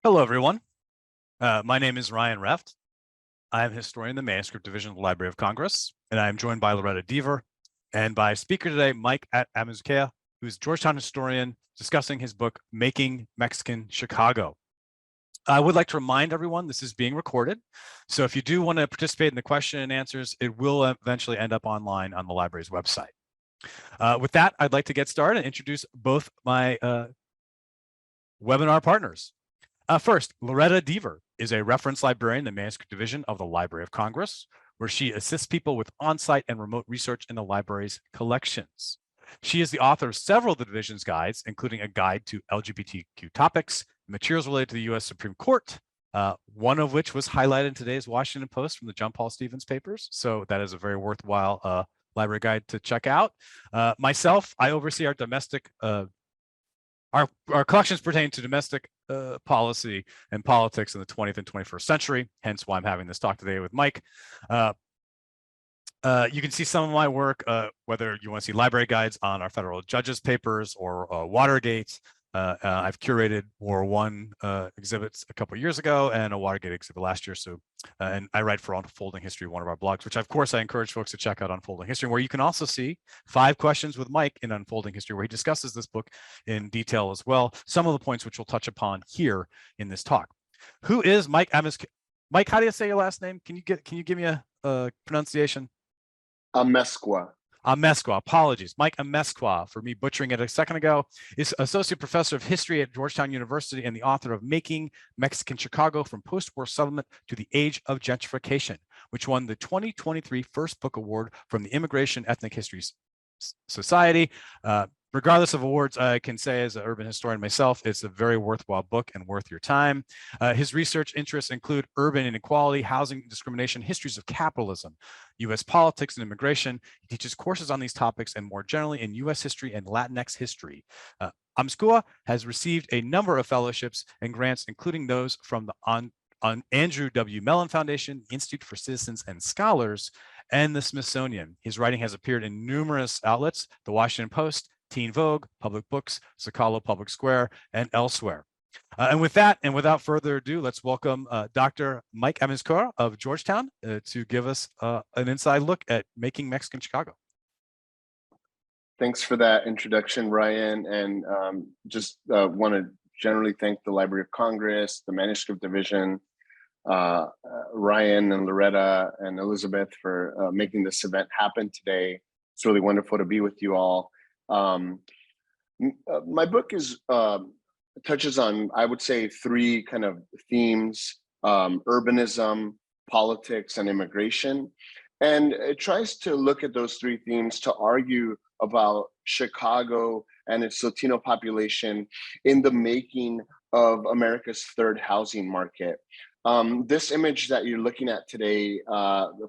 Hello, everyone. My name is Ryan Reft. I am historian in the Manuscript Division of the Library of Congress, and I am joined by Loretta Deaver and by speaker today, Mike at Amezcua, who's a Georgetown historian discussing his book, Making Mexican Chicago. I would like to remind everyone this is being recorded. So if you do want to participate in the question and answers, it will eventually end up online on the library's website. With that, I'd like to get started and introduce both my webinar partners. First, Loretta Deaver is a reference librarian in the Manuscript Division of the Library of Congress, where she assists people with on-site and remote research in the library's collections. She is the author of several of the division's guides, including a guide to LGBTQ topics, materials related to the U.S. Supreme Court, one of which was highlighted in today's Washington Post from the John Paul Stevens papers. So that is a very worthwhile library guide to check out. Myself, I oversee our domestic our collections pertain to domestic policy and politics in the 20th and 21st century, hence why I'm having this talk today with Mike. You can see some of my work, whether you want to see library guides on our federal judges' papers or Watergate. I've curated War I exhibits a couple of years ago and a Watergate exhibit last year. So, and I write for Unfolding History, one of our blogs, which of course I encourage folks to check out Unfolding History, where you can also see 5 questions with Mike in Unfolding History, where he discusses this book in detail as well. Some of the points which we'll touch upon here in this talk. Who is Mike Amezcua? Mike, how do you say your last name? Can you give me a pronunciation? Amezcua. Amezcua, apologies. Mike Amezcua, for me butchering it a second ago, is Associate Professor of History at Georgetown University and the author of Making Mexican Chicago from Postwar Settlement to the Age of Gentrification, which won the 2023 First Book Award from the Immigration Ethnic History Society. Regardless of awards, I can say as an urban historian myself, it's a very worthwhile book and worth your time. His research interests include urban inequality, housing discrimination, histories of capitalism, U.S. politics and immigration. He teaches courses on these topics and more generally in U.S. history and Latinx history. Amezcua has received a number of fellowships and grants, including those from the Andrew W. Mellon Foundation, Institute for Citizens and Scholars, and the Smithsonian. His writing has appeared in numerous outlets, the Washington Post, Teen Vogue, Public Books, Zocalo Public Square, and elsewhere. And with that, and without further ado, let's welcome Dr. Mike Amezcua of Georgetown to give us an inside look at Making Mexican Chicago. Thanks for that introduction, Ryan. And just want to generally thank the Library of Congress, the Manuscript Division, Ryan and Loretta and Elizabeth for making this event happen today. It's really wonderful to be with you all. My book is touches on, I would say, 3 kind of themes: urbanism, politics, and immigration. And it tries to look at those 3 themes to argue about Chicago and its Latino population in the making of America's third housing market. This image that you're looking at today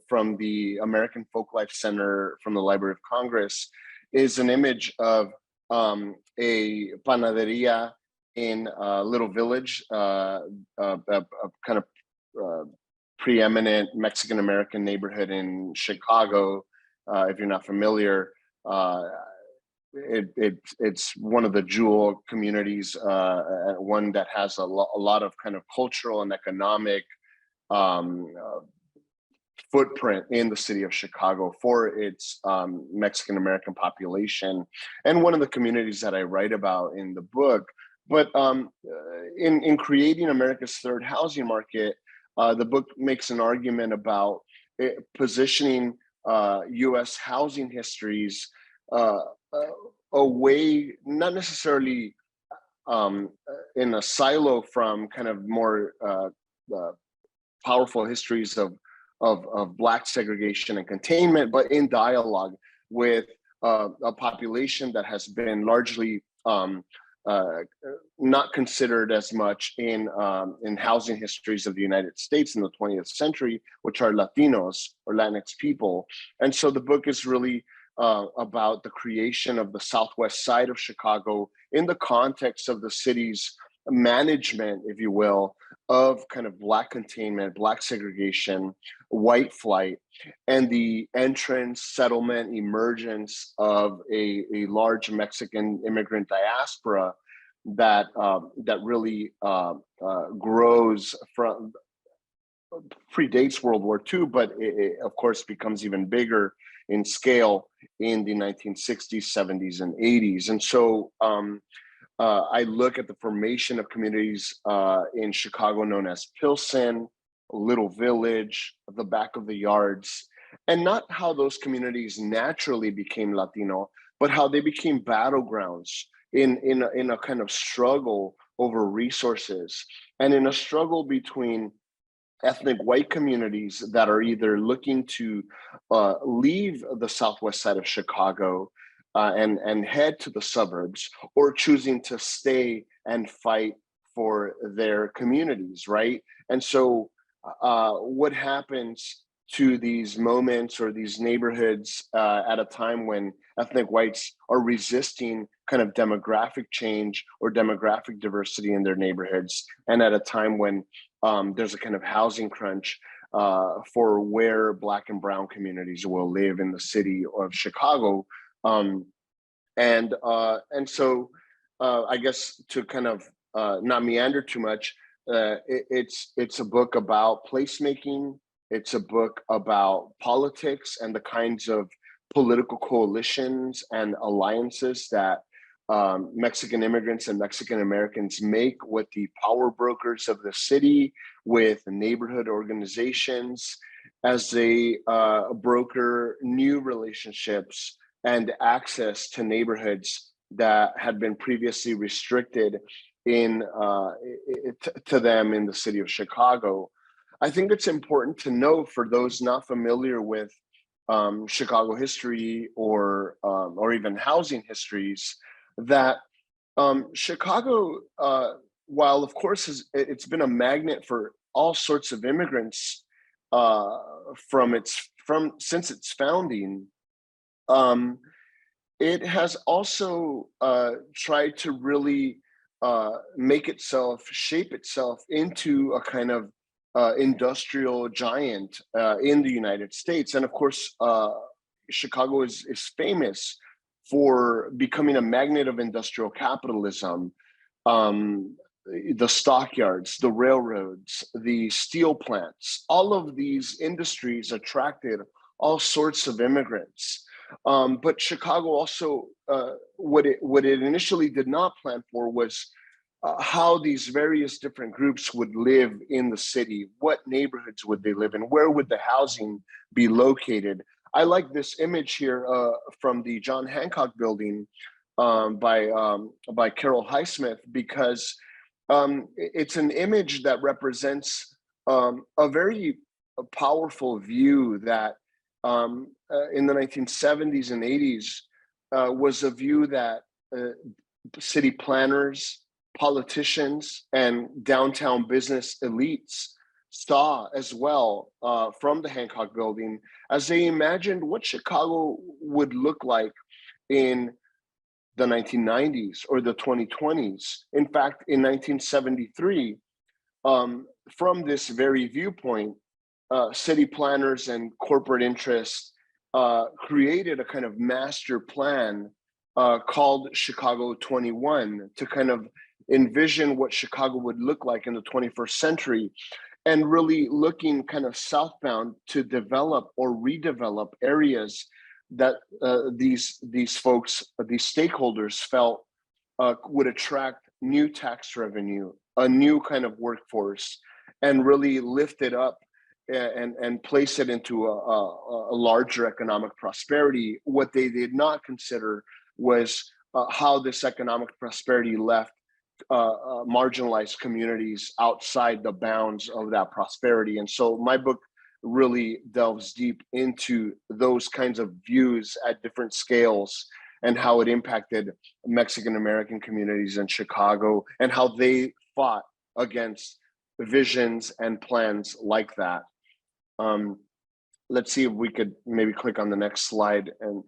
from the American Folklife Center from the Library of Congress is an image of a panaderia in a little village, a kind of preeminent Mexican-American neighborhood in Chicago. If you're not familiar, it's one of the jewel communities, one that has a lot of kind of cultural and economic footprint in the city of Chicago for its Mexican-American population, and one of the communities that I write about in the book. But in creating America's third housing market, the book makes an argument about positioning U.S. housing histories away, not necessarily in a silo from kind of more powerful histories of Black segregation and containment, but in dialogue with a population that has been largely not considered as much in housing histories of the United States in the 20th century, which are Latinos or Latinx people. And so the book is really about the creation of the southwest side of Chicago in the context of the city's management, if you will, of kind of Black containment, Black segregation, white flight, and the entrance, settlement, emergence of a large Mexican immigrant diaspora that really grows from predates World War II, but it of course becomes even bigger in scale in the 1960s, 70s, and 80s. And so I look at the formation of communities in Chicago known as Pilsen, Little Village, the back of the yards, and not how those communities naturally became Latino, but how they became battlegrounds in a kind of struggle over resources, and in a struggle between ethnic white communities that are either looking to leave the southwest side of Chicago and head to the suburbs, or choosing to stay and fight for their communities, right? And so what happens to these moments or these neighborhoods at a time when ethnic whites are resisting kind of demographic change or demographic diversity in their neighborhoods, and at a time when there's a kind of housing crunch for where Black and Brown communities will live in the city of Chicago. And so I guess to kind of not meander too much, it's a book about placemaking. It's a book about politics and the kinds of political coalitions and alliances that Mexican immigrants and Mexican Americans make with the power brokers of the city, with neighborhood organizations, as they broker new relationships and access to neighborhoods that had been previously restricted to them in the city of Chicago. I think it's important to know, for those not familiar with Chicago history or even housing histories, that Chicago, while of course it's been a magnet for all sorts of immigrants since its founding, it has also tried to really shape itself into a kind of industrial giant in the United States. And of course, Chicago is famous for becoming a magnet of industrial capitalism. The stockyards, the railroads, the steel plants, all of these industries attracted all sorts of immigrants. But Chicago also, what it initially did not plan for was how these various different groups would live in the city. What neighborhoods would they live in? Where would the housing be located? I like this image here from the John Hancock building by Carol Highsmith, because it's an image that represents a very powerful view that in the 1970s and 80s was a view that city planners, politicians, and downtown business elites saw as well from the Hancock building, as they imagined what Chicago would look like in the 1990s or the 2020s. In fact, in 1973, from this very viewpoint, city planners and corporate interests created a kind of master plan called Chicago 21 to kind of envision what Chicago would look like in the 21st century, and really looking kind of southbound to develop or redevelop areas that these folks, these stakeholders felt would attract new tax revenue, a new kind of workforce, and really lift it up and place it into a larger economic prosperity. What they did not consider was how this economic prosperity left marginalized communities outside the bounds of that prosperity. And so my book really delves deep into those kinds of views at different scales, and how it impacted Mexican American communities in Chicago, and how they fought against visions and plans like that. Let's see if we could maybe click on the next slide. And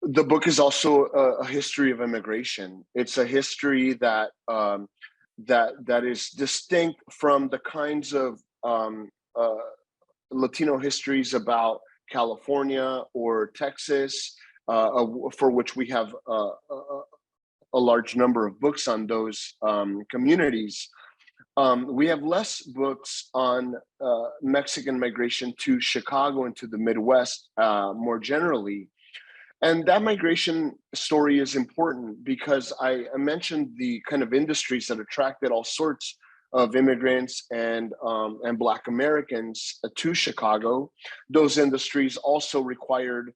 the book is also a history of immigration. It's a history that that is distinct from the kinds of Latino histories about California or Texas, for which we have a a large number of books on those communities. We have less books on Mexican migration to Chicago and to the Midwest more generally. And that migration story is important because I mentioned the kind of industries that attracted all sorts of immigrants and Black Americans to Chicago. Those industries also required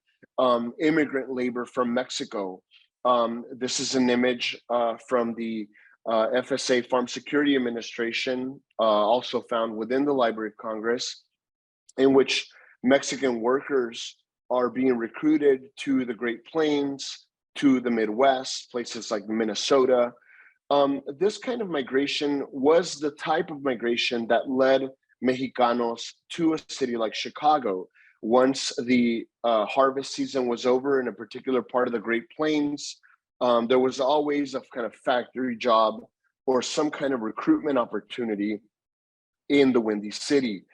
immigrant labor from Mexico. This is an image from the FSA Farm Security Administration, also found within the Library of Congress, in which Mexican workers are being recruited to the Great Plains, to the Midwest, places like Minnesota. This kind of migration was the type of migration that led Mexicanos to a city like Chicago. Once the harvest season was over in a particular part of the Great Plains, there was always a kind of factory job or some kind of recruitment opportunity in the Windy City.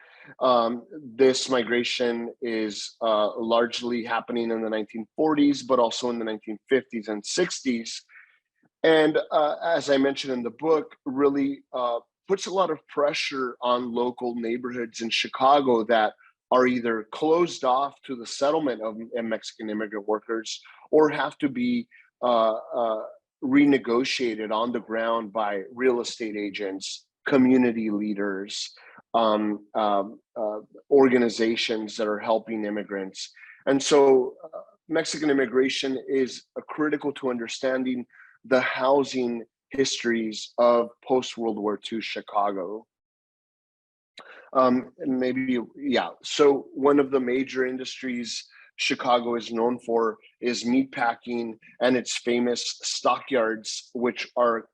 This migration is largely happening in the 1940s, but also in the 1950s and 60s. And as I mentioned in the book, really puts a lot of pressure on local neighborhoods in Chicago that are either closed off to the settlement of Mexican immigrant workers or have to be renegotiated on the ground by real estate agents, community leaders, organizations that are helping immigrants. And so Mexican immigration is critical to understanding the housing histories of post-World War II Chicago. So one of the major industries Chicago is known for is meatpacking and its famous stockyards, which are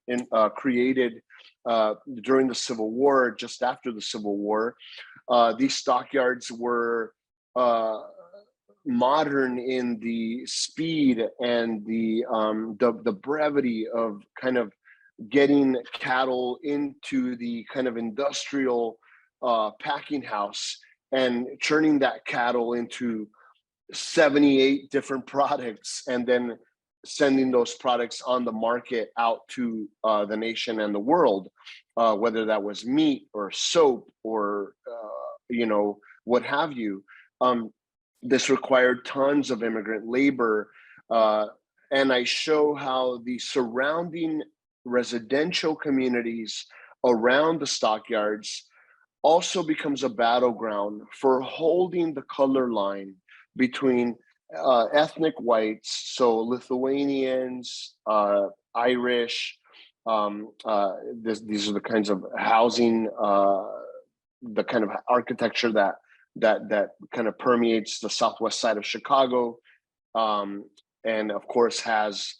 created during the Civil War, just after the Civil War. These stockyards were modern in the speed and the brevity of kind of getting cattle into the kind of industrial packing house and churning that cattle into 78 different products and then sending those products on the market out to the nation and the world, whether that was meat or soap or what have you. This required tons of immigrant labor, and I show how the surrounding residential communities around the stockyards also becomes a battleground for holding the color line between ethnic whites, so Lithuanians, Irish. These are the kinds of housing, the kind of architecture that kind of permeates the southwest side of Chicago, and of course has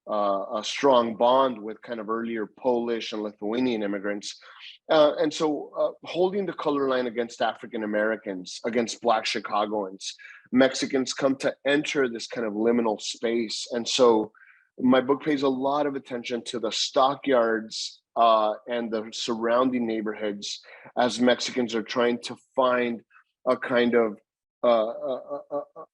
a strong bond with kind of earlier Polish and Lithuanian immigrants. And so holding the color line against African Americans, against Black Chicagoans, Mexicans come to enter this kind of liminal space. And so my book pays a lot of attention to the stockyards and the surrounding neighborhoods as Mexicans are trying to find a kind of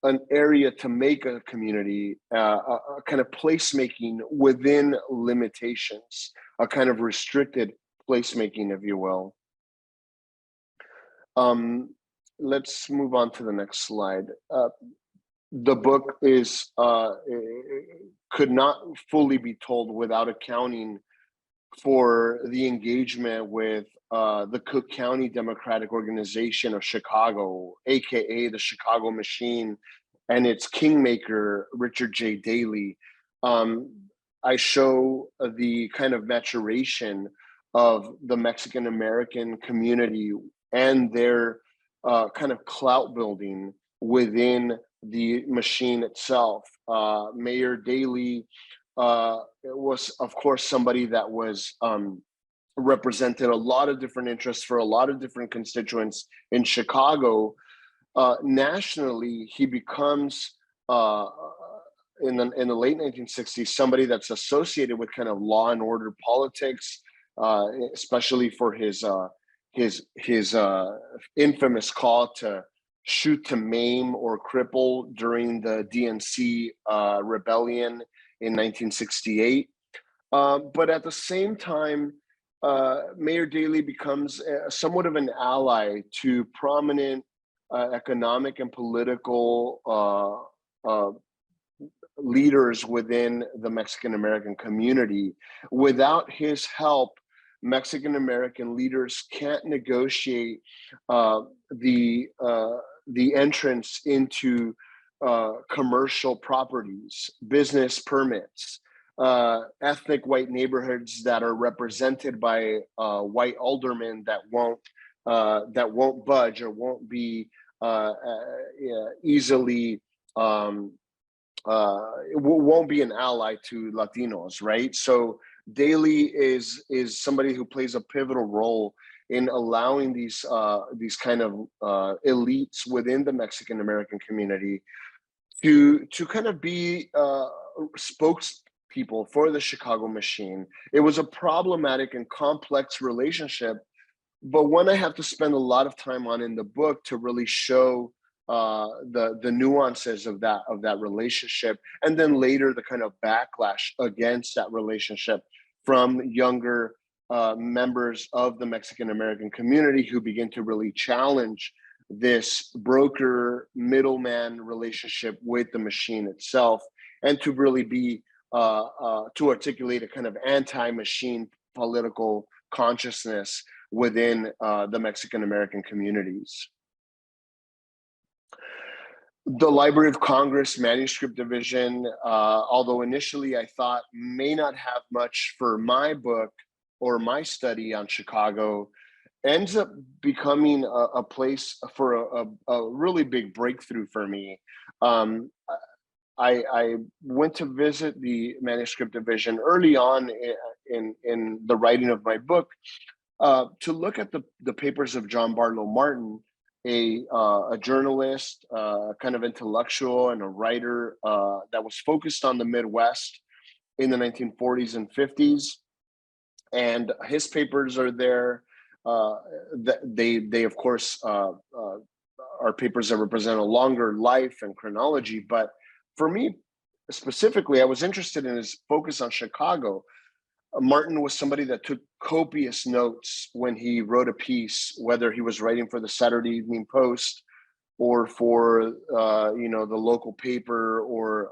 an area to make a community, a kind of placemaking within limitations, a kind of restricted placemaking, if you will. Let's move on to the next slide. The book is could not fully be told without accounting for the engagement with the Cook County Democratic Organization of Chicago, aka the Chicago Machine, and its kingmaker, Richard J. Daley. I show the kind of maturation of the Mexican American community and their kind of clout building within the machine itself. Mayor Daley was, of course, somebody that was represented a lot of different interests for a lot of different constituents in Chicago. Nationally, he becomes in the late 1960s somebody that's associated with kind of law and order politics, especially for his infamous call to shoot to maim or cripple during the DNC rebellion in 1968. But at the same time, Mayor Daley becomes somewhat of an ally to prominent economic and political leaders within the Mexican American community. Without his help, Mexican American leaders can't negotiate the entrance into commercial properties, business permits, ethnic white neighborhoods that are represented by white aldermen that won't budge or won't be easily it won't be an ally to Latinos, right? So Daley is somebody who plays a pivotal role in allowing these kind of elites within the Mexican American community to kind of be spokespeople for the Chicago machine. It was a problematic and complex relationship, but one I have to spend a lot of time on in the book to really show the nuances of that relationship, and then later the kind of backlash against that relationship from younger members of the Mexican American community who begin to really challenge this broker middleman relationship with the machine itself, and to really be to articulate a kind of anti-machine political consciousness within the Mexican American communities. The Library of Congress Manuscript Division, although initially I thought may not have much for my book or my study on Chicago, ends up becoming a place for a really big breakthrough for me. I went to visit the Manuscript Division early on in the writing of my book to look at the papers of John Barlow Martin, a journalist, kind of intellectual, and a writer that was focused on the Midwest in the 1940s and 50s. And his papers are there. They of course are papers that represent a longer life and chronology. But for me specifically, I was interested in his focus on Chicago. Martin was somebody that took copious notes when he wrote a piece, whether he was writing for the Saturday Evening Post or for the local paper or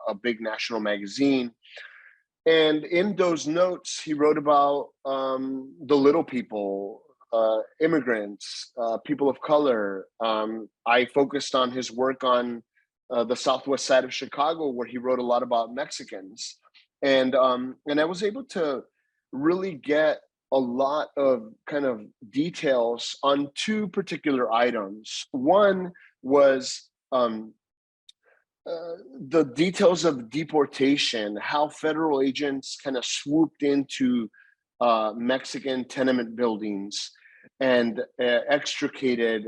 a big national magazine. And in those notes, he wrote about the little people, immigrants, people of color. I focused on his work on the southwest side of Chicago, where he wrote a lot about Mexicans. And I was able to really get a lot of kind of details on two particular items. One was the details of deportation, how federal agents kind of swooped into Mexican tenement buildings and extricated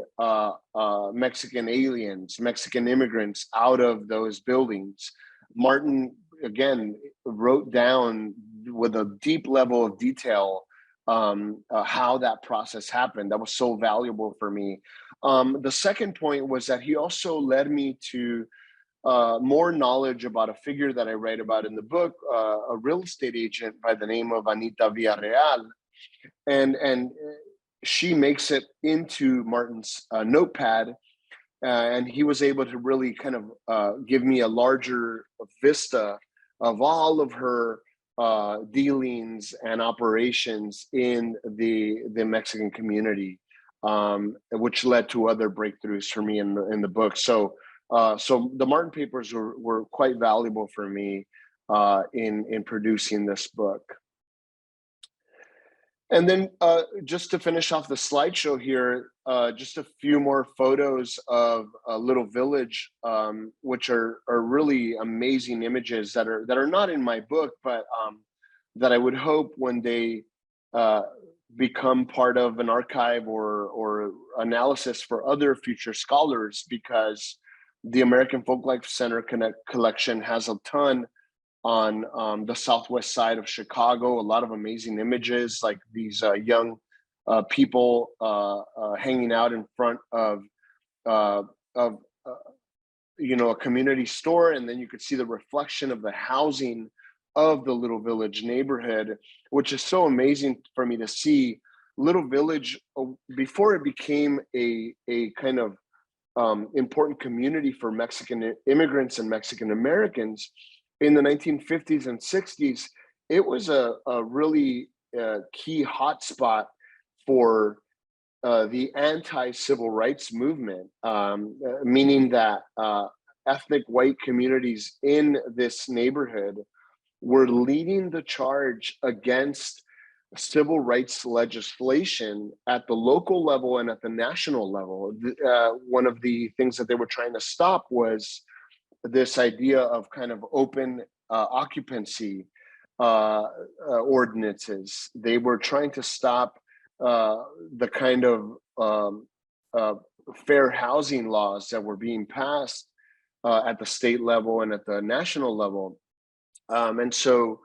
Mexican aliens, Mexican immigrants out of those buildings. Martin, again, wrote down with a deep level of detail how that process happened. That was so valuable for me. The second point was that he also led me to more knowledge about a figure that I write about in the book, a real estate agent by the name of Anita Villarreal. And she makes it into Martin's notepad, and he was able to really kind of give me a larger vista of all of her dealings and operations in the Mexican community, which led to other breakthroughs for me in the book. So the Martin papers were quite valuable for me in producing this book. And then just to finish off the slideshow here, just a few more photos of a little village, which are really amazing images that are not in my book, but that I would hope when they become part of an archive or analysis for other future scholars, because the American Folklife Center collection has a ton on the southwest side of Chicago, a lot of amazing images, like these young people hanging out in front of a community store, and then you could see the reflection of the housing of the Little Village neighborhood, which is so amazing for me to see. Little Village, before it became a kind of important community for Mexican immigrants and Mexican Americans in the 1950s and 60s, it was a really key hotspot for the anti-civil rights movement, meaning that ethnic white communities in this neighborhood were leading the charge against civil rights legislation at the local level and at the national level. One of the things that they were trying to stop was this idea of kind of open occupancy ordinances. They were trying to stop the kind of fair housing laws that were being passed at the state level and at the national level. And so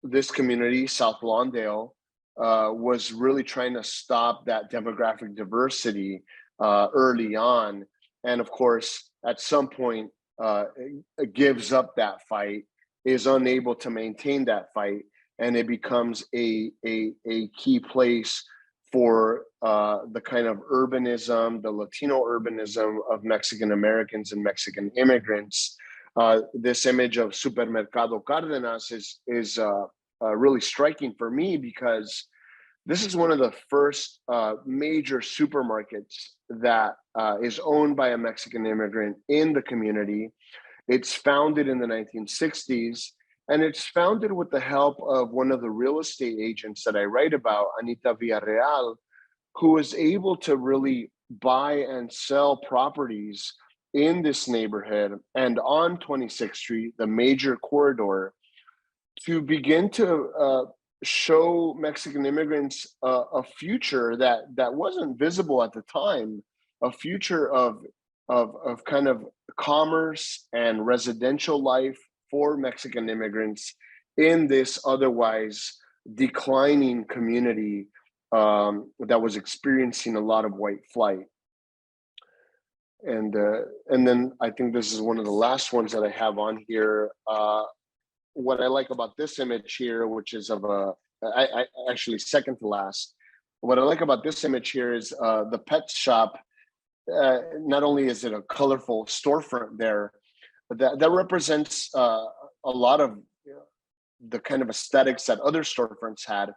this community, South Lawndale, was really trying to stop that demographic diversity early on. And of course, at some point, it gives up that fight, is unable to maintain that fight, and it becomes a key place for the kind of urbanism, the Latino urbanism of Mexican Americans and Mexican immigrants. This image of Supermercado Cárdenas is really striking for me, because this is one of the first major supermarkets that is owned by a Mexican immigrant in the community. It's founded in the 1960s, and it's founded with the help of one of the real estate agents that I write about, Anita Villarreal, who was able to really buy and sell properties in this neighborhood and on 26th Street, the major corridor, to begin to show Mexican immigrants a future that wasn't visible at the time, a future of kind of commerce and residential life for Mexican immigrants in this otherwise declining community that was experiencing a lot of white flight. And then I think this is one of the last ones that I have on here. What I like about this image here, which is of I actually second to last. What I like about this image here is the pet shop. Not only is it a colorful storefront there, but that represents a lot of the kind of aesthetics that other storefronts had,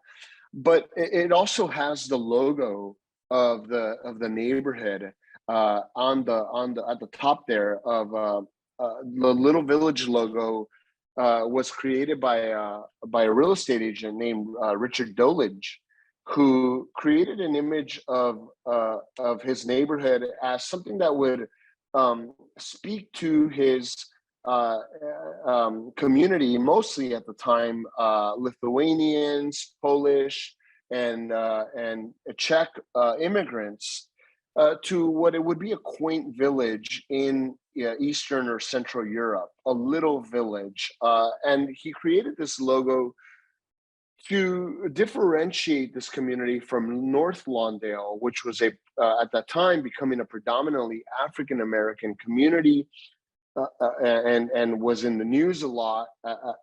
but it also has the logo of the neighborhood at the top there of the Little Village logo. Was created by a real estate agent named Richard Dolige, who created an image of his neighborhood as something that would speak to his community, mostly at the time Lithuanians, Polish, and Czech immigrants, to what it would be a quaint village in Eastern or Central Europe, a little village. And he created this logo to differentiate this community from North Lawndale, which was at that time becoming a predominantly African-American community, and was in the news a lot.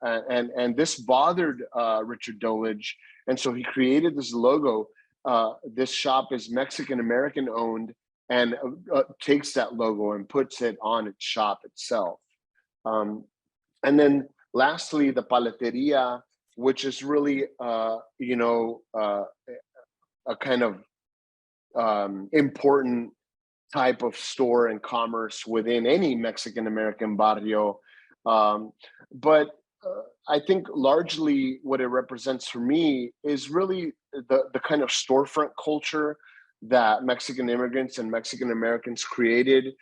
And this bothered Richard Dolige. And so he created this logo. This shop is Mexican-American owned, and takes that logo and puts it on its shop itself. And then lastly, the paleteria, which is really, a kind of important type of store and commerce within any Mexican-American barrio. But I think largely what it represents for me is really the kind of storefront culture that Mexican immigrants and Mexican Americans created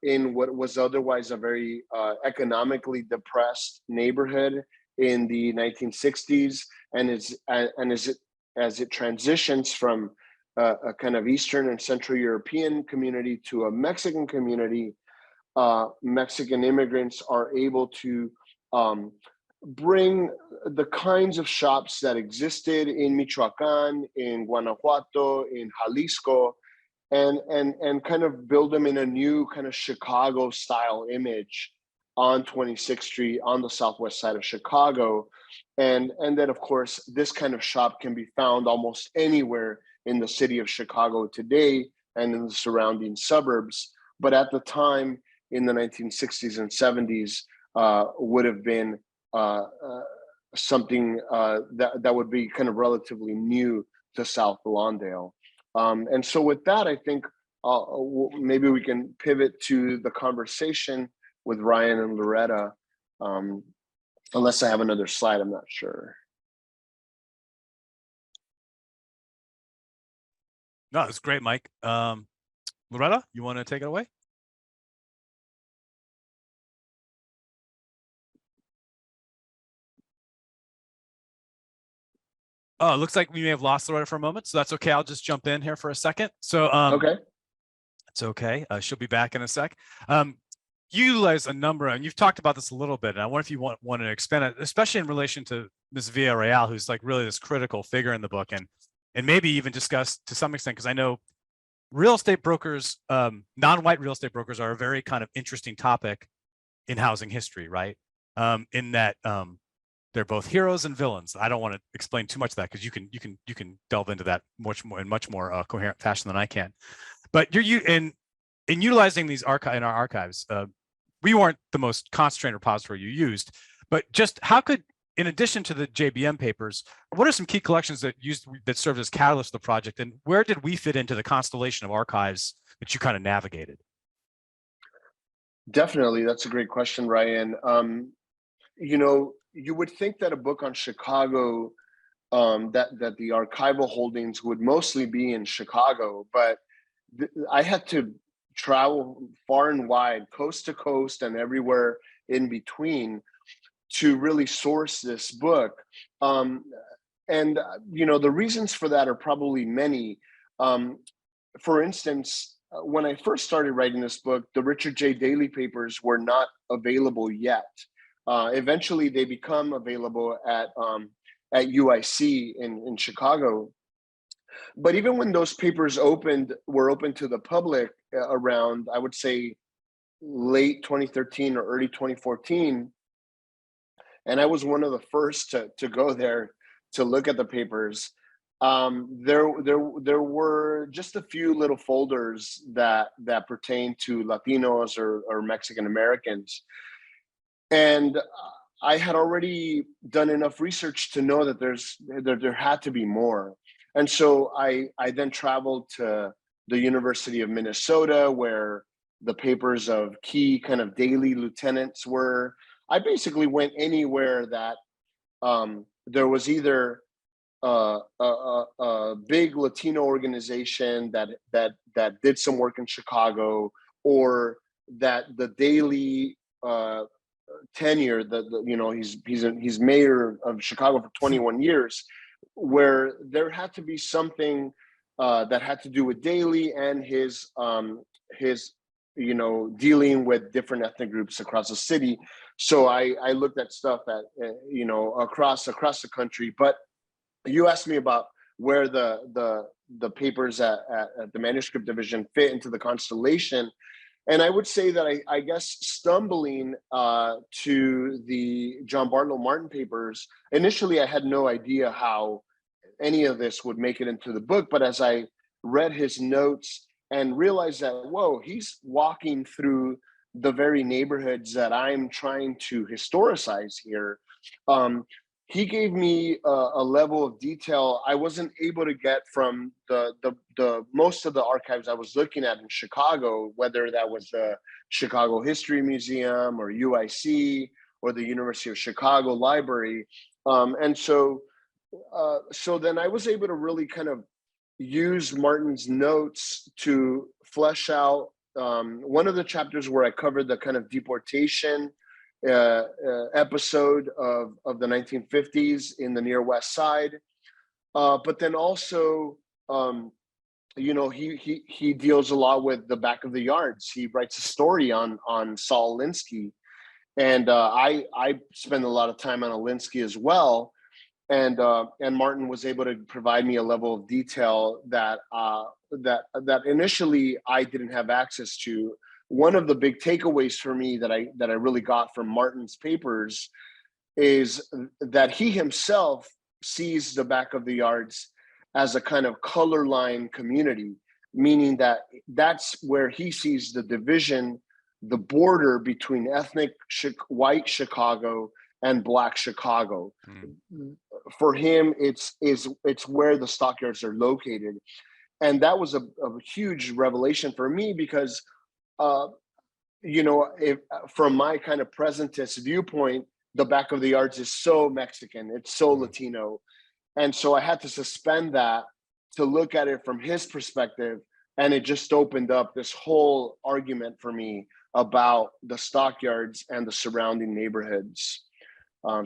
in what was otherwise a very economically depressed neighborhood in the 1960s, and as it transitions from a kind of Eastern and Central European community to a Mexican community, Mexican immigrants are able to bring the kinds of shops that existed in Michoacan, in Guanajuato, in Jalisco, and kind of build them in a new kind of Chicago style image on 26th Street on the southwest side of Chicago. And then, of course, this kind of shop can be found almost anywhere in the city of Chicago today and in the surrounding suburbs. But at the time, in the 1960s and 70s, would have been something that would be kind of relatively new to South Lawndale. And so with that, I think maybe we can pivot to the conversation with Ryan and Loretta, unless I have another slide, I'm not sure. No, it's great, Mike. Loretta, you want to take it away? Oh, it looks like we may have lost Loretta for a moment, so that's okay. I'll just jump in here for a second. So Okay. it's okay. She'll be back in a sec. You utilize a number, and you've talked about this a little bit, and I wonder if you want to expand it, especially in relation to Ms. Villarreal, who's like really this critical figure in the book, and maybe even discuss to some extent, because I know real estate brokers, non-white real estate brokers, are a very kind of interesting topic in housing history, right? In that they're both heroes and villains. I don't want to explain too much of that because you can delve into that much more coherent fashion than I can. But in utilizing these in our archives, we weren't the most concentrated repository you used, but just how could, in addition to the JBM papers, what are some key collections that served as catalysts for the project, and where did we fit into the constellation of archives that you kind of navigated? Definitely, that's a great question, Ryan. You would think that a book on Chicago, that the archival holdings would mostly be in Chicago, but I had to travel far and wide, coast to coast and everywhere in between, to really source this book. And the reasons for that are probably many. For instance, when I first started writing this book, the Richard J. Daley papers were not available yet. Eventually, they become available at UIC in Chicago. But even when those papers were open to the public around, I would say, late 2013 or early 2014, and I was one of the first to go there to look at the papers. There were just a few little folders that pertain to Latinos or Mexican Americans, and I had already done enough research to know that there had to be more. And so I then traveled to the University of Minnesota, where the papers of key kind of Daley lieutenants were. I basically went anywhere that there was either a big Latino organization that did some work in Chicago, or that the Daley tenure, he's mayor of Chicago for 21 years, where there had to be something that had to do with Daley and his dealing with different ethnic groups across the city. So I looked at stuff that across the country. But you asked me about where the papers at the Manuscript Division fit into the constellation. And I would say that I guess stumbling to the John Barlow Martin papers, initially I had no idea how any of this would make it into the book. But as I read his notes and realized that, whoa, he's walking through the very neighborhoods that I'm trying to historicize here, he gave me a level of detail I wasn't able to get from the most of the archives I was looking at in Chicago, whether that was the Chicago History Museum or UIC or the University of Chicago Library. And so then I was able to really kind of use Martin's notes to flesh out one of the chapters where I covered the kind of deportation episode of the 1950s in the Near West Side, but then also, he deals a lot with the back of the yards. He writes a story on Saul Alinsky, and I spend a lot of time on Alinsky as well. And Martin was able to provide me a level of detail that initially I didn't have access to. one of the big takeaways for me that I really got from Martin's papers is that he himself sees the back of the yards as a kind of color line community, meaning that that's where he sees the division, the border between ethnic white Chicago and Black Chicago. For him, it's where the stockyards are located. And that was a huge revelation for me because, if from my kind of presentist viewpoint, the back of the yards is so Mexican, it's so Latino. And so I had to suspend that to look at it from his perspective. And it just opened up this whole argument for me about the stockyards and the surrounding neighborhoods.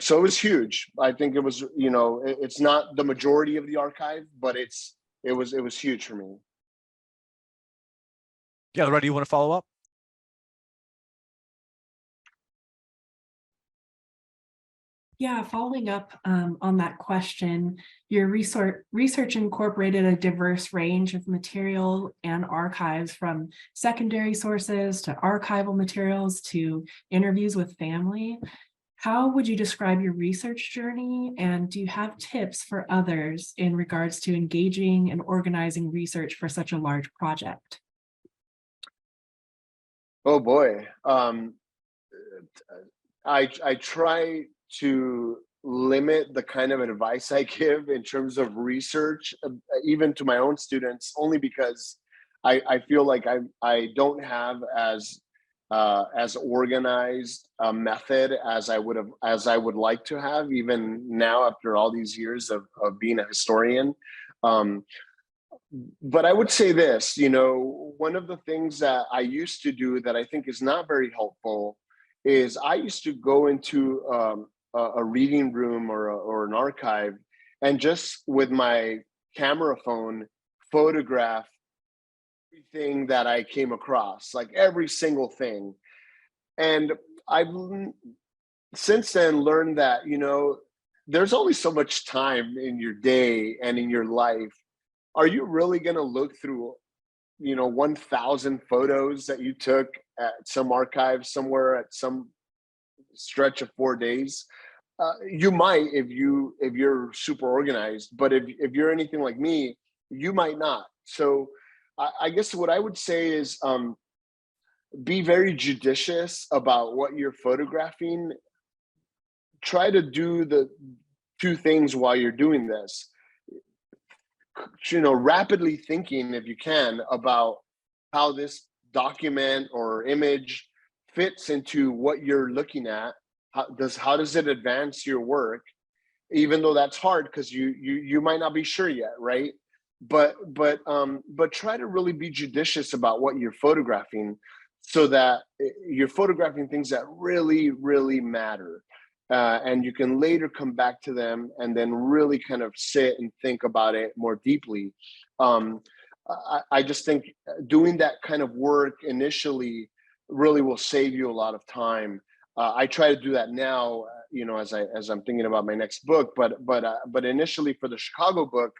So it was huge. I think it was, it's not the majority of the archive, but it was huge for me. Yeah, Loretta, you want to follow up? Yeah, following up on that question, your research incorporated a diverse range of material and archives, from secondary sources to archival materials to interviews with family. How would you describe your research journey, and do you have tips for others in regards to engaging and organizing research for such a large project? Oh boy. I try to limit the kind of advice I give in terms of research, even to my own students, only because I feel like I don't have as organized a method as I would like to have, even now after all these years of being a historian. But I would say this, one of the things that I used to do that I think is not very helpful is I used to go into a reading room or an archive and just with my camera phone photograph everything that I came across, like every single thing. And I've since then learned that, there's only so much time in your day and in your life. Are you really going to look through 1,000 photos that you took at some archive somewhere at some stretch of 4 days? You might if you're super organized, but if you're anything like me, you might not. So I guess what I would say is be very judicious about what you're photographing. Try to do the two things while you're doing this. Rapidly thinking, if you can, about how this document or image fits into what you're looking at. How does it advance your work? Even though that's hard because you might not be sure yet, right? But try to really be judicious about what you're photographing, so that you're photographing things that really, really matter. And you can later come back to them and then really kind of sit and think about it more deeply. I just think doing that kind of work initially really will save you a lot of time. I try to do that now, as I'm thinking about my next book. But initially for the Chicago book,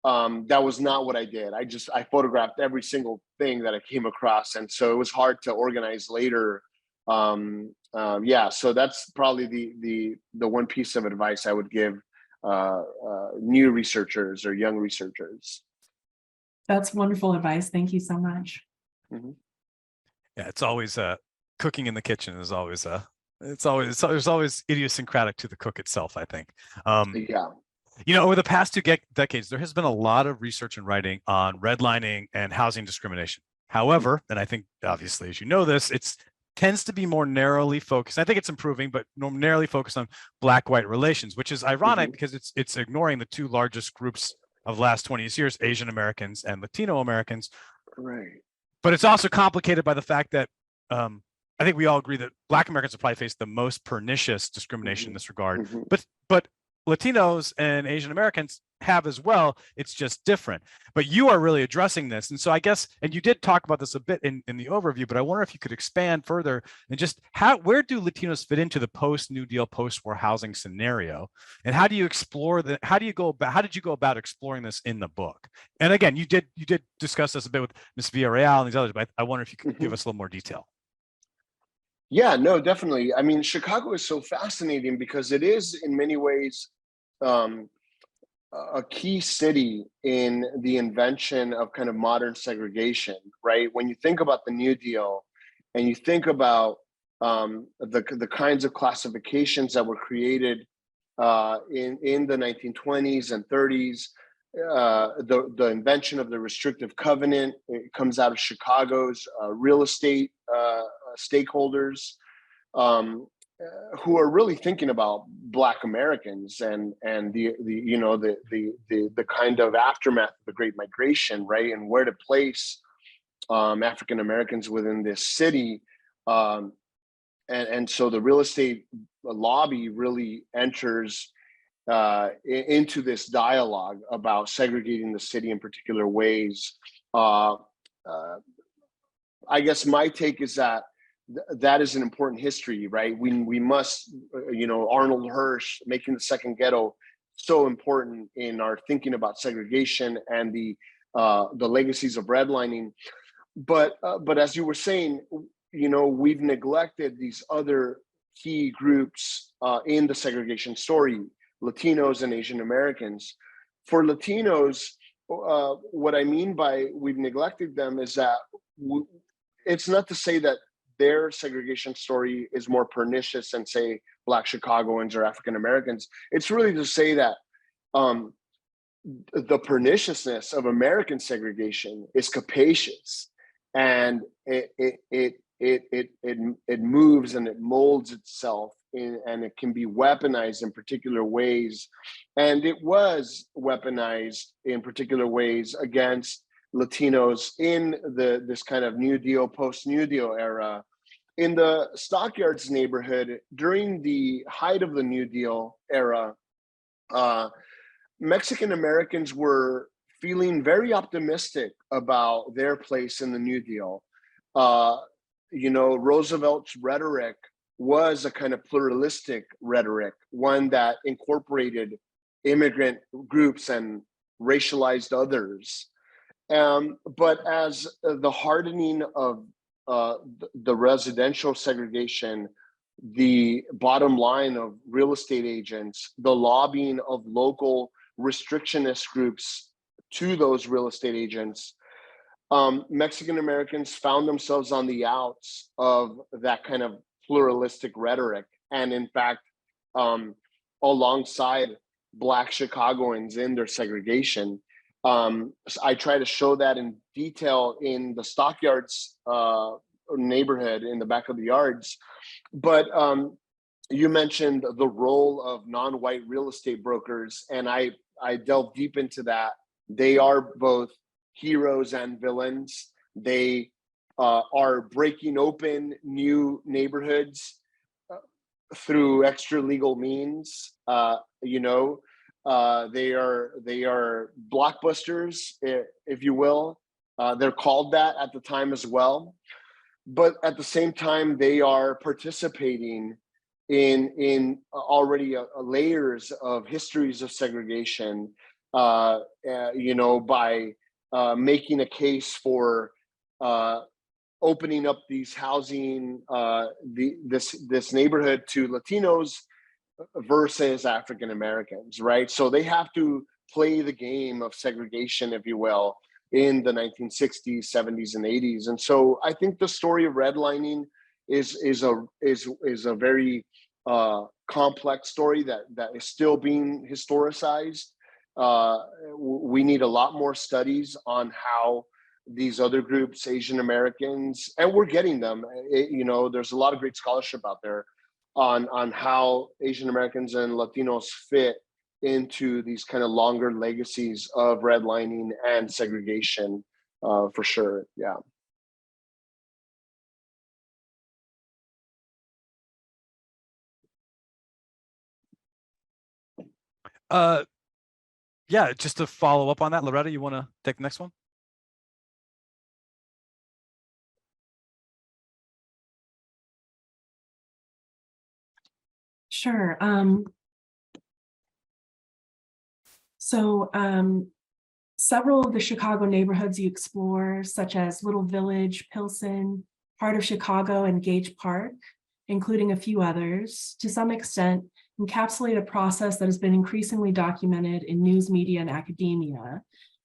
that was not what I did. I photographed every single thing that I came across, and so it was hard to organize later. So that's probably the one piece of advice I would give new researchers or young researchers. That's wonderful advice. Thank you so much. Mm-hmm. Yeah, it's always cooking in the kitchen is always there's always idiosyncratic to the cook itself, I think. Over the past 2 decades, there has been a lot of research and writing on redlining and housing discrimination. However, and I think obviously, as you know this, it tends to be more narrowly focused. I think it's improving, but narrowly focused on Black-white relations, which is ironic because it's ignoring the two largest groups of the last 20 years, Asian Americans and Latino Americans. Right. But it's also complicated by the fact that I think we all agree that Black Americans have probably faced the most pernicious discrimination in this regard. But Latinos and Asian Americans have as well. It's just different. But you are really addressing this. And so I guess, and you did talk about this a bit in the overview, but I wonder if you could expand further and just where do Latinos fit into the post-New Deal, post-war housing scenario? And how do you explore how did you go about exploring this in the book? And again, you did discuss this a bit with Ms. Villarreal and these others, but I wonder if you could give us a little more detail. Yeah, no, definitely. I mean, Chicago is so fascinating because it is in many ways a key city in the invention of kind of modern segregation, right? When you think about the New Deal and you think about the kinds of classifications that were created in the 1920s and 30s, the invention of the restrictive covenant, it comes out of Chicago's real estate stakeholders, who are really thinking about Black Americans and the kind of aftermath of the Great Migration, right, and where to place African Americans within this city, and so the real estate lobby really enters into this dialogue about segregating the city in particular ways. I guess my take is that that is an important history, right? We must, Arnold Hirsch making the second ghetto so important in our thinking about segregation and the legacies of redlining. But as you were saying, we've neglected these other key groups in the segregation story: Latinos and Asian Americans. For Latinos, what I mean by we've neglected them is that it's not to say that their segregation story is more pernicious than, say, Black Chicagoans or African Americans. It's really to say that the perniciousness of American segregation is capacious, and it moves and it molds itself and it can be weaponized in particular ways. And it was weaponized in particular ways against Latinos in this kind of New Deal, post-New Deal era. In the Stockyards neighborhood, during the height of the New Deal era, Mexican Americans were feeling very optimistic about their place in the New Deal. Roosevelt's rhetoric was a kind of pluralistic rhetoric, one that incorporated immigrant groups and racialized others. But as the hardening of the residential segregation, the bottom line of real estate agents, the lobbying of local restrictionist groups to those real estate agents, Mexican Americans found themselves on the outs of that kind of pluralistic rhetoric. And in fact, alongside Black Chicagoans in their segregation, I try to show that in detail in the Stockyards neighborhood in the back of the yards. But you mentioned the role of non-white real estate brokers, and I delve deep into that. They are both heroes and villains. They are breaking open new neighborhoods through extra legal means. They are blockbusters, if you will. They're called that at the time as well. But at the same time, they are participating in already layers of histories of segregation, by making a case for opening up these housing, this neighborhood to Latinos versus African Americans, right? So they have to play the game of segregation, if you will, in the 1960s, 70s, and 80s. And so I think the story of redlining is a very complex story that is still being historicized. We need a lot more studies on how these other groups, Asian Americans, and we're getting them. There's a lot of great scholarship out there on how Asian Americans and Latinos fit into these kind of longer legacies of redlining and segregation, for sure. Yeah. Uh, yeah, just to follow up on that, Loretta, you want to take the next one? Sure. So several of the Chicago neighborhoods you explore, such as Little Village, Pilsen, Heart of Chicago, and Gage Park, including a few others, to some extent encapsulate a process that has been increasingly documented in news media and academia.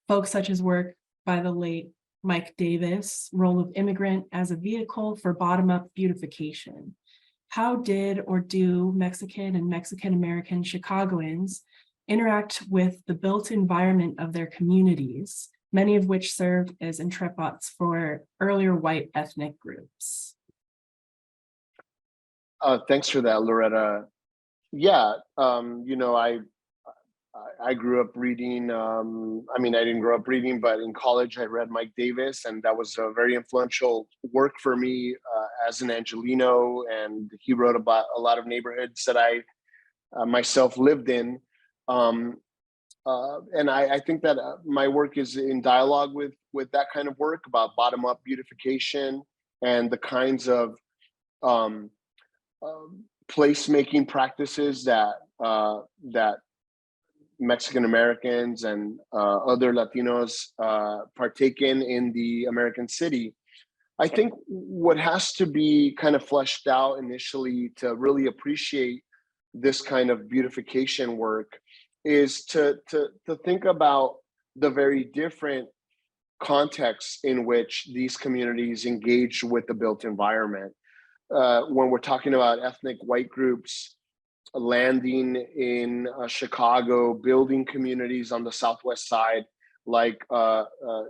Folks such as work by the late Mike Davis, role of immigrant as a vehicle for bottom-up beautification. How did or do Mexican and Mexican-American Chicagoans interact with the built environment of their communities, many of which served as entrepots for earlier white ethnic groups? Thanks for that, Loretta. Yeah, I grew up reading. I mean, I didn't grow up reading, but in college I read Mike Davis, and that was a very influential work for me as an Angelino. And he wrote about a lot of neighborhoods that I myself lived in. And I think that my work is in dialogue with that kind of work about bottom-up beautification and the kinds of um, placemaking practices that Mexican Americans and other Latinos partake in the American city. I think what has to be kind of fleshed out initially to really appreciate this kind of beautification work is to think about the very different contexts in which these communities engage with the built environment. When we're talking about ethnic white groups landing in Chicago, building communities on the Southwest side, like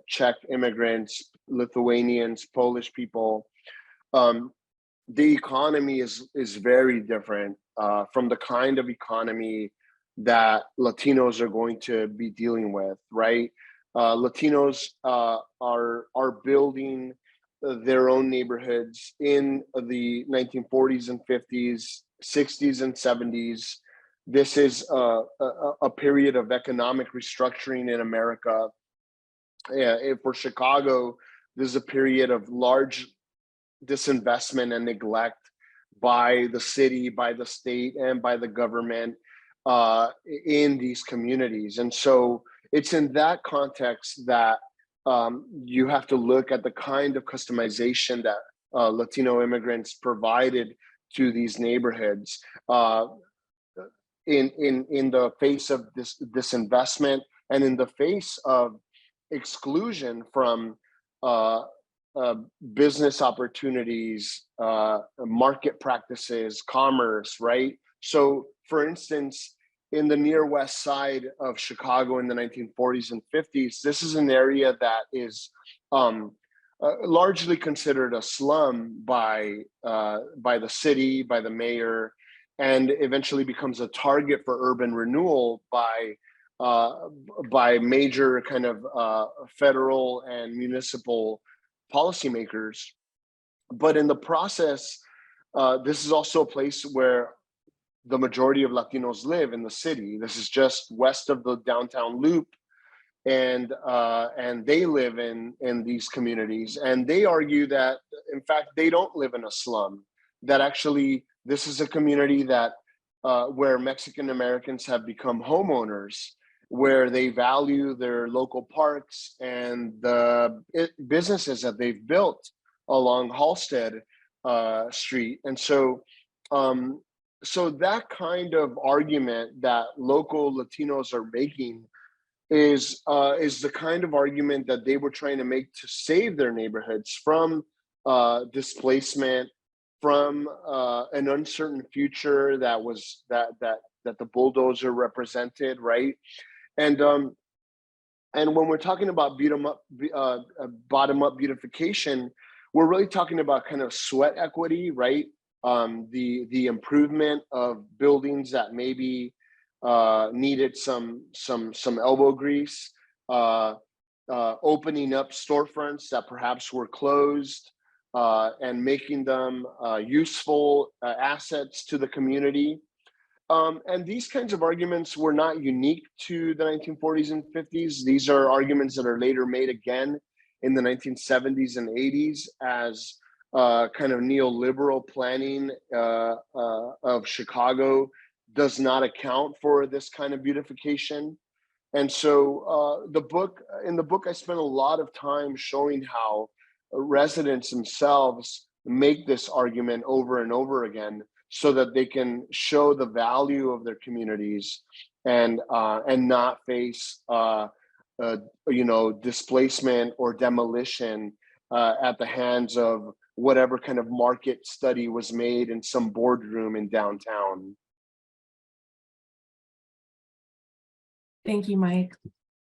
Czech immigrants, Lithuanians, Polish people, the economy is very different from the kind of economy that Latinos are going to be dealing with, right? Latinos are building their own neighborhoods in the 1940s and 50s, 60s and 70s. This is a period of economic restructuring in America. For Chicago, this is a period of large disinvestment and neglect by the city, by the state, and by the government in these communities. And so it's in that context that you have to look at the kind of customization that Latino immigrants provided to these neighborhoods in the face of this investment and in the face of exclusion from business opportunities, market practices, commerce, right? So, for instance, in the near west side of Chicago in the 1940s and 50s, this is an area that is largely considered a slum by the city, by the mayor, and eventually becomes a target for urban renewal by major kind of federal and municipal policymakers. But in the process, this is also a place where the majority of Latinos live in the city. This is just west of the downtown loop, and they live in these communities. And they argue that, in fact, they don't live in a slum. That actually, this is a community that where Mexican Americans have become homeowners, where they value their local parks and the businesses that they've built along Halsted Street. And so, so that kind of argument that local Latinos are making is the kind of argument that they were trying to make to save their neighborhoods from displacement, from an uncertain future that the bulldozer represented, right? And when we're talking about bottom-up beautification, we're really talking about kind of sweat equity, right? The improvement of buildings that maybe needed some elbow grease, opening up storefronts that perhaps were closed, and making them useful assets to the community. And these kinds of arguments were not unique to the 1940s and 50s. These are arguments that are later made again in the 1970s and 80s as kind of neoliberal planning of Chicago does not account for this kind of beautification. And so in the book, I spent a lot of time showing how residents themselves make this argument over and over again so that they can show the value of their communities and not face displacement or demolition at the hands of whatever kind of market study was made in some boardroom in downtown. Thank you, Mike.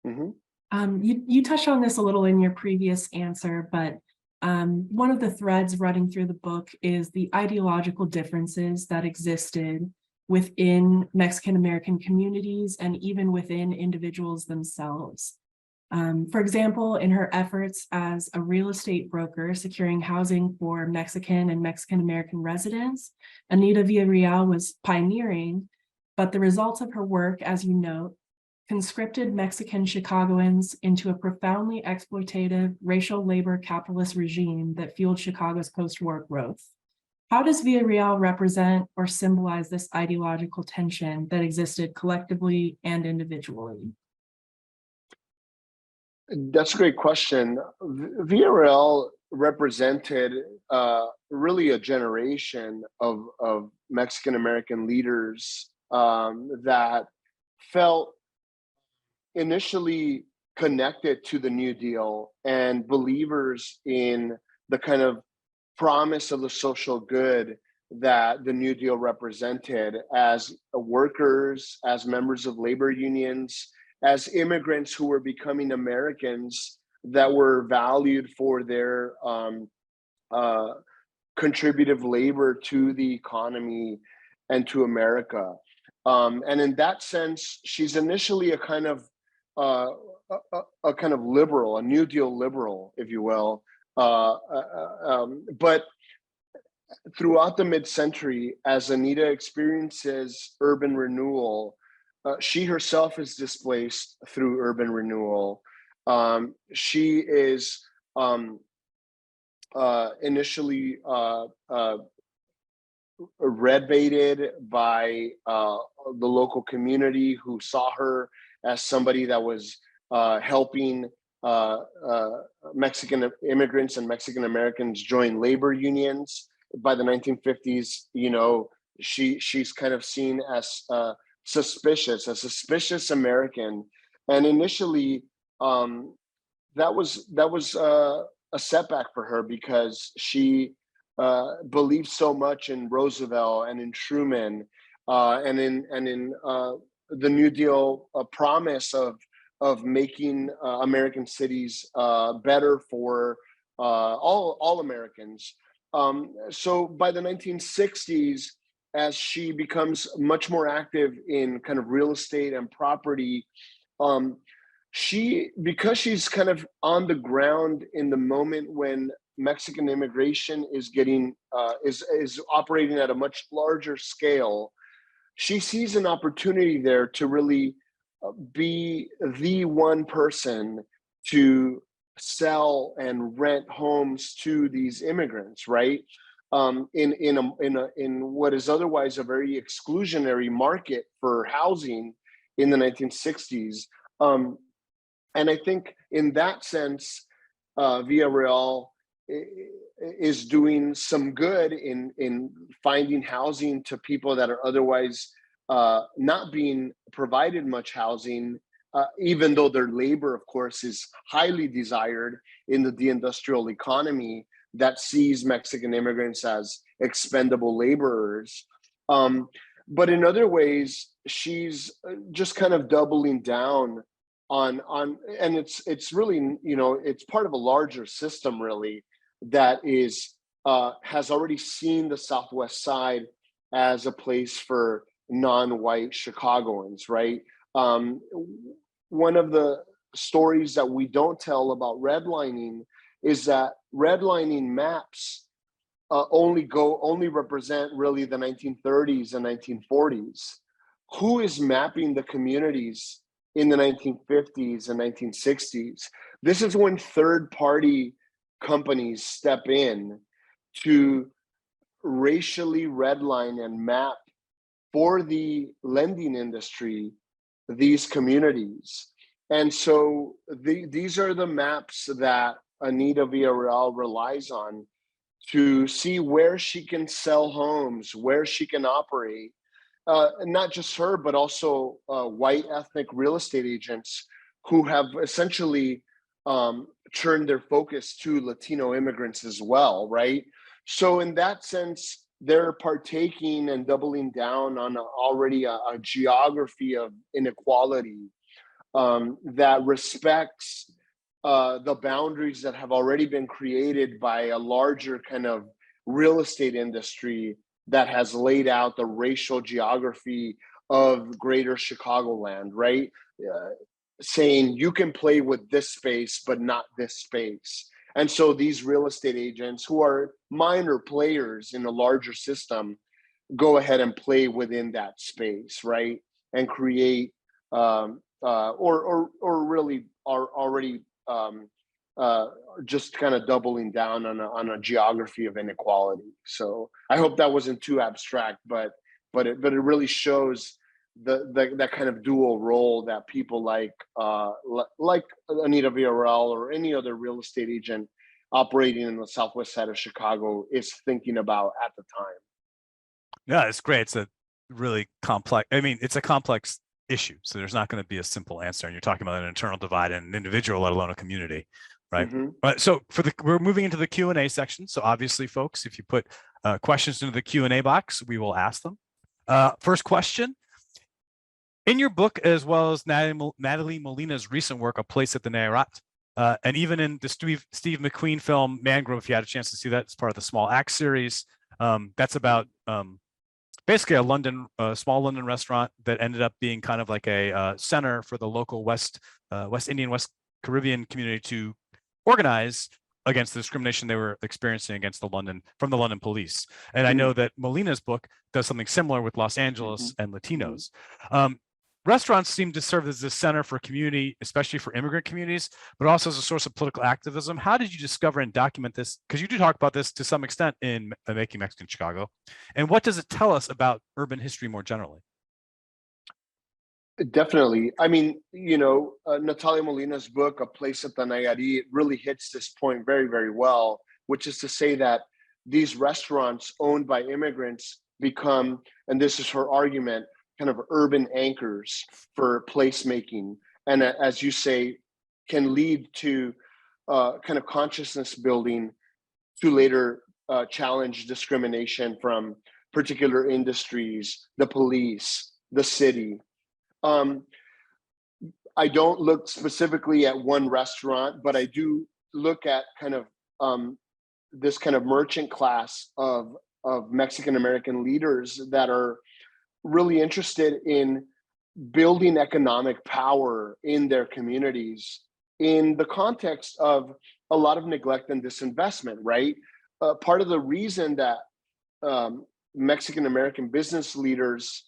Mm-hmm. You touched on this a little in your previous answer, but one of the threads running through the book is the ideological differences that existed within Mexican-American communities and even within individuals themselves. For example, in her efforts as a real estate broker securing housing for Mexican and Mexican-American residents, Anita Villarreal was pioneering, but the results of her work, as you note, conscripted Mexican Chicagoans into a profoundly exploitative racial labor capitalist regime that fueled Chicago's post-war growth. How does Villarreal represent or symbolize this ideological tension that existed collectively and individually? That's a great question. Villarreal represented really a generation of Mexican-American leaders that felt initially connected to the New Deal and believers in the kind of promise of the social good that the New Deal represented as workers, as members of labor unions, as immigrants who were becoming Americans that were valued for their contributive labor to the economy and to America. And in that sense, she's initially a kind of liberal, a New Deal liberal, if you will. But throughout the mid-century, as Anita experiences urban renewal, she herself is displaced through urban renewal. She is initially red-baited by the local community who saw her as somebody that was helping Mexican immigrants and Mexican Americans join labor unions. By the 1950s, she's kind of seen as a suspicious American, and initially that was a setback for her because she believed so much in Roosevelt and in Truman and in the New Deal promise of making American cities better for all Americans. So by the 1960s, as she becomes much more active in kind of real estate and property, because she's kind of on the ground in the moment when Mexican immigration is getting is operating at a much larger scale, she sees an opportunity there to really be the one person to sell and rent homes to these immigrants, right? In what is otherwise a very exclusionary market for housing in the 1960s. And I think in that sense, Villarreal is doing some good in finding housing to people that are otherwise not being provided much housing, even though their labor, of course, is highly desired in the deindustrial economy that sees Mexican immigrants as expendable laborers. But in other ways, she's just kind of doubling down on and it's really, it's part of a larger system really that is has already seen the Southwest Side as a place for non-white Chicagoans, right? One of the stories that we don't tell about redlining is that redlining maps only represent really the 1930s and 1940s. who is mapping the communities in the 1950s and 1960s. This is when third-party companies step in to racially redline and map for the lending industry these communities. And so these are the maps that Anita Villarreal relies on to see where she can sell homes, where she can operate. And not just her, but also white ethnic real estate agents who have essentially turned their focus to Latino immigrants as well, right? So in that sense, they're partaking and doubling down on already a geography of inequality that respects the boundaries that have already been created by a larger kind of real estate industry that has laid out the racial geography of greater Chicagoland, right? Saying you can play with this space, but not this space. And so these real estate agents who are minor players in a larger system go ahead and play within that space, right? And create or really are already just kind of doubling down on a geography of inequality. So I hope that wasn't too abstract, but it really shows that kind of dual role that people like Anita Villarreal or any other real estate agent operating in the southwest side of Chicago is thinking about at the time. Yeah, it's great. It's a really complex, I mean, it's a complex issue. So there's not going to be a simple answer. And you're talking about an internal divide in an individual, let alone a community, right? Mm-hmm. So we're moving into the Q&A section. So obviously, folks, if you put questions into the Q&A box, we will ask them. First question. In your book, as well as Natalie Molina's recent work, A Place at the Nayarat, and even in the Steve McQueen film Mangrove, if you had a chance to see that, it's part of the Small Axe series. That's about basically a small London restaurant that ended up being kind of like a center for the local West Indian, West Caribbean community to organize against the discrimination they were experiencing against from the London police. And I know that Molina's book does something similar with Los Angeles and Latinos. Restaurants seem to serve as a center for community, especially for immigrant communities, but also as a source of political activism. How did you discover and document this? Because you do talk about this to some extent in Making Mexican Chicago. And what does it tell us about urban history more generally? Definitely. I mean, Natalia Molina's book, A Place at the Nayarit, really hits this point very, very well, which is to say that these restaurants owned by immigrants become, and this is her argument, kind of urban anchors for placemaking. And as you say, can lead to kind of consciousness building to later challenge discrimination from particular industries, the police, the city. I don't look specifically at one restaurant, but I do look at kind of this kind of merchant class of Mexican American leaders that are really interested in building economic power in their communities in the context of a lot of neglect and disinvestment, right? Part of the reason that Mexican American business leaders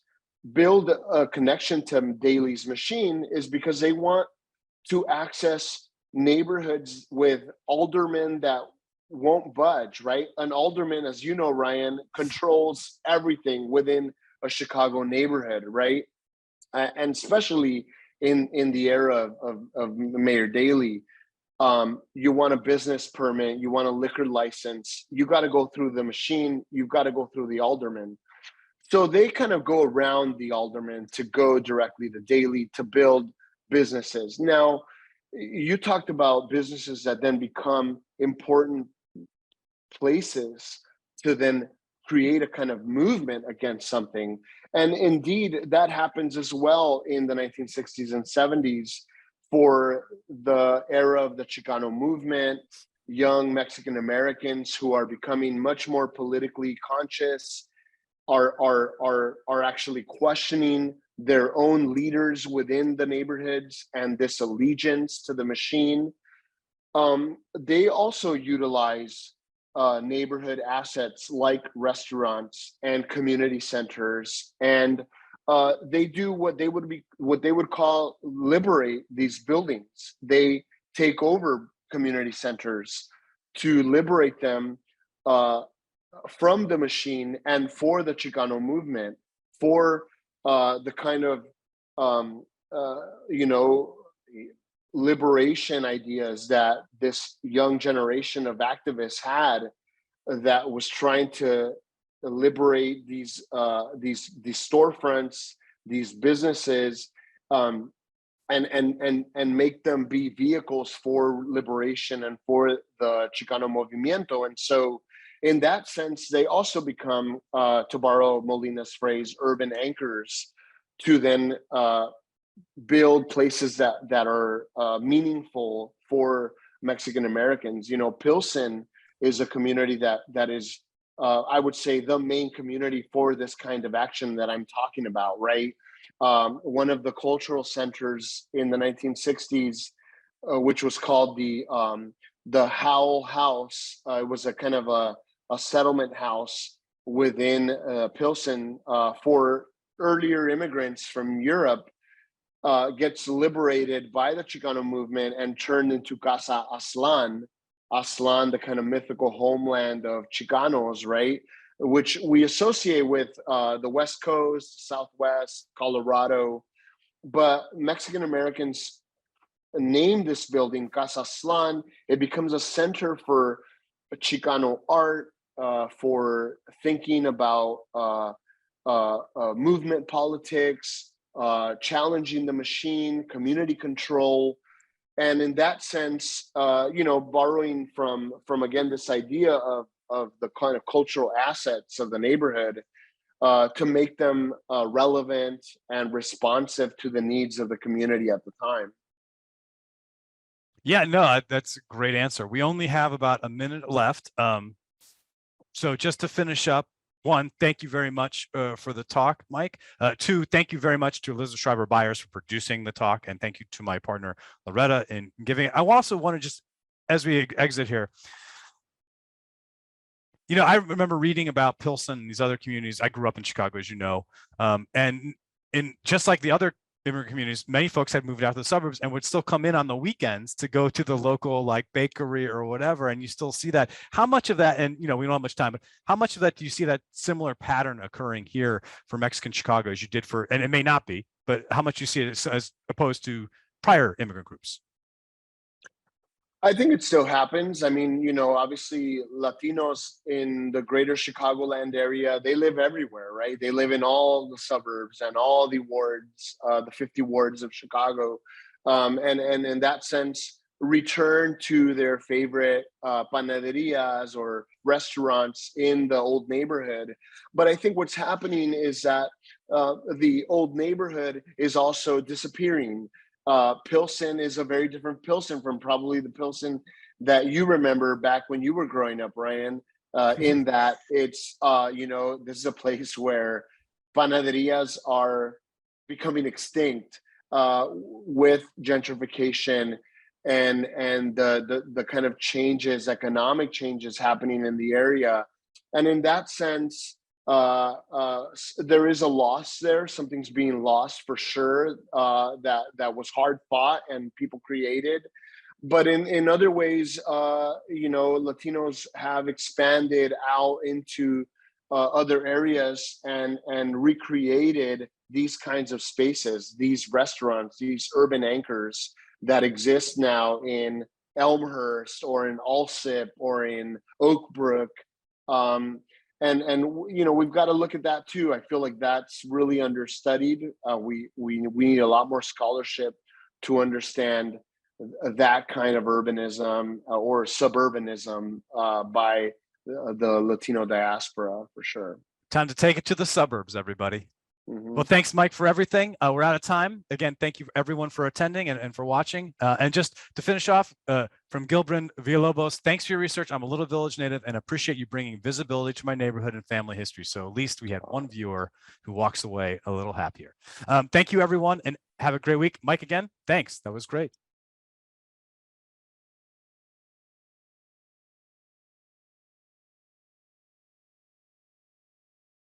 build a connection to Daley's machine is because they want to access neighborhoods with aldermen that won't budge, right? An alderman, as you know, Ryan, controls everything within a Chicago neighborhood, right? And especially in the era of Mayor Daley, you want a business permit, you want a liquor license, you got to go through the machine, you've got to go through the alderman. So they kind of go around the alderman to go directly to Daley to build businesses. Now, you talked about businesses that then become important places to then create a kind of movement against something. And indeed, that happens as well in the 1960s and 70s for the era of the Chicano movement, young Mexican Americans who are becoming much more politically conscious, are actually questioning their own leaders within the neighborhoods and this allegiance to the machine. They also utilize neighborhood assets like restaurants and community centers and they do what they would call liberate these buildings. They take over community centers to liberate them from the machine and for the Chicano movement, for the kind of liberation ideas that this young generation of activists had, that was trying to liberate these storefronts, these businesses, and make them be vehicles for liberation and for the Chicano movimiento. And so in that sense, they also become, to borrow Molina's phrase, urban anchors, to then build places that are meaningful for Mexican Americans. You know, Pilsen is a community that is, I would say, the main community for this kind of action that I'm talking about, right? One of the cultural centers in the 1960s, which was called the Howell House. It was a kind of a settlement house within Pilsen for earlier immigrants from Europe, gets liberated by the Chicano movement and turned into Casa Aslan, the kind of mythical homeland of Chicanos, right? Which we associate with the West Coast, Southwest, Colorado. But Mexican Americans named this building Casa Aslan. It becomes a center for Chicano art, for thinking about movement politics, challenging the machine, community control. And in that sense, borrowing from again, this idea of the kind of cultural assets of the neighborhood, to make them relevant and responsive to the needs of the community at the time. Yeah, no, that's a great answer. We only have about a minute left. So just to finish up, one, thank you very much for the talk, Mike. Two, thank you very much to Elizabeth Schreiber Byers for producing the talk. And thank you to my partner, Loretta, in giving it. I also want to just, as we exit here, you know, I remember reading about Pilsen and these other communities. I grew up in Chicago, as you know, and just like the other immigrant communities, many folks had moved out to the suburbs and would still come in on the weekends to go to the local like bakery or whatever. And you still see that. How much of that, and you know, we don't have much time, but how much of that do you see that similar pattern occurring here for Mexican Chicago as you did for, and it may not be, but how much you see it as opposed to prior immigrant groups? I think it still happens. I mean, you know, obviously Latinos in the greater Chicagoland area, they live everywhere, right? They live in all the suburbs and all the wards, the 50 wards of Chicago. And in that sense, return to their favorite panaderias or restaurants in the old neighborhood. But I think what's happening is that the old neighborhood is also disappearing. Pilsen is a very different Pilsen from probably the Pilsen that you remember back when you were growing up, Ryan, in that it's, this is a place where panaderias are becoming extinct with gentrification and the kind of changes, economic changes happening in the area. And in that sense, there is a loss there. Something's being lost for sure, that was hard fought and people created. But in other ways, Latinos have expanded out into other areas and recreated these kinds of spaces, these restaurants, these urban anchors that exist now in Elmhurst or in Alsip or in Oak Brook. And we've got to look at that too. I feel like that's really understudied. We need a lot more scholarship to understand that kind of urbanism or suburbanism by the Latino diaspora, for sure. Time to take it to the suburbs, everybody. Mm-hmm. Well, thanks, Mike, for everything. We're out of time. Again, thank you everyone for attending and for watching. And just to finish off, from Gilbrin Villalobos, thanks for your research. I'm a Little Village native and appreciate you bringing visibility to my neighborhood and family history. So at least we had one viewer who walks away a little happier. Thank you, everyone, and have a great week. Mike, again, thanks. That was great.